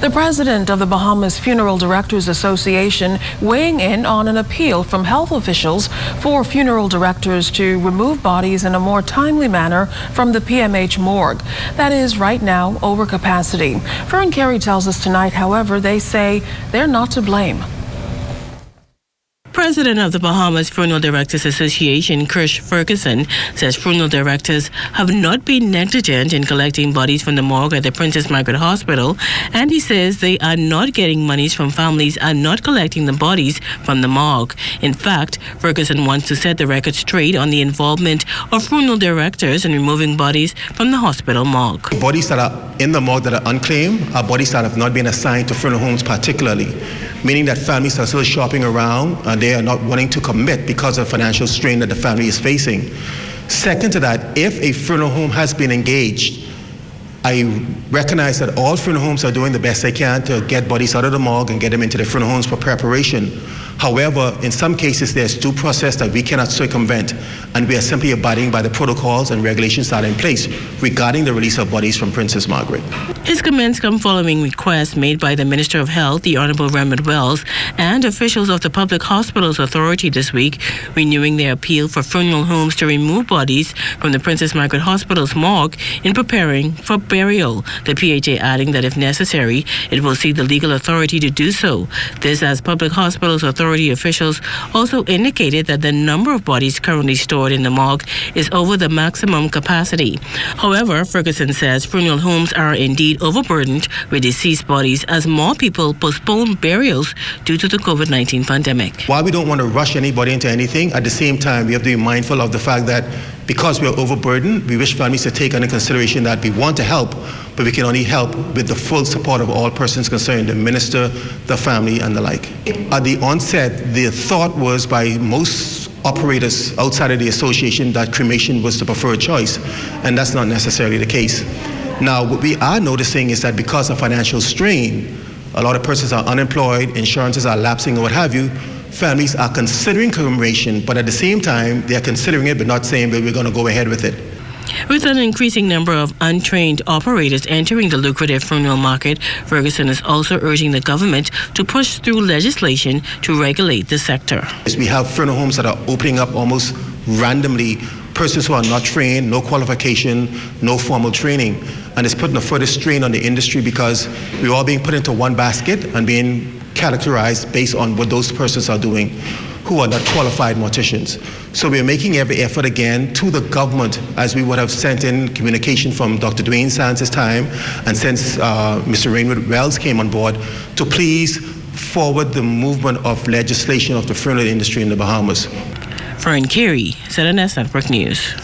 The president of the Bahamas Funeral Directors Association weighing in on an appeal from health officials for funeral directors to remove bodies in a more timely manner from the PMH morgue. That is right now over capacity. Fern Carey tells us tonight, however, they say they're not to blame. President of the Bahamas Funeral Directors Association, Kirsch Ferguson, says funeral directors have not been negligent in collecting bodies from the morgue at the Princess Margaret Hospital, and he says they are not getting monies from families and not collecting the bodies from the morgue. In fact, Ferguson wants to set the record straight on the involvement of funeral directors in removing bodies from the hospital morgue. Bodies that are in the morgue that are unclaimed are bodies that have not been assigned to funeral homes particularly, meaning that families are still shopping around and they are not wanting to commit because of financial strain that the family is facing. Second to that, if a funeral home has been engaged, I recognize that all funeral homes are doing the best they can to get bodies out of the morgue and get them into the funeral homes for preparation. However, in some cases, there's due process that we cannot circumvent, and we are simply abiding by the protocols and regulations that are in place regarding the release of bodies from Princess Margaret. His comments come following requests made by the Minister of Health, the Honourable Remit Wells, and officials of the Public Hospitals Authority this week, renewing their appeal for funeral homes to remove bodies from the Princess Margaret Hospital's morgue in preparing for burial. The PHA adding that if necessary, it will seek the legal authority to do so. This as Public Hospitals Authority officials also indicated that the number of bodies currently stored in the morgue is over the maximum capacity. However, Ferguson says funeral homes are indeed overburdened with deceased bodies as more people postpone burials due to the COVID-19 pandemic. While we don't want to rush anybody into anything, at the same time, we have to be mindful of the fact that because we are overburdened, we wish families to take into consideration that we want to help, but we can only help with the full support of all persons concerned, the minister, the family, and the like. At the onset, the thought was by most operators outside of the association that cremation was the preferred choice, and that's not necessarily the case. Now, what we are noticing is that because of financial strain, a lot of persons are unemployed, insurances are lapsing, or what have you. Families are considering cremation, but at the same time, they are considering it, but not saying that we're going to go ahead with it. With an increasing number of untrained operators entering the lucrative funeral market, Ferguson is also urging the government to push through legislation to regulate the sector. We have funeral homes that are opening up almost randomly, persons who are not trained, no qualification, no formal training, and it's putting a further strain on the industry because we're all being put into one basket and being characterized based on what those persons are doing who are not qualified morticians. So we're making every effort again to the government, as we would have sent in communication from Dr. Dwayne Sands' time and since Mr. Remit Wells came on board, to please forward the movement of legislation of the funeral industry in the Bahamas. Fern Carey, ZNS Network News.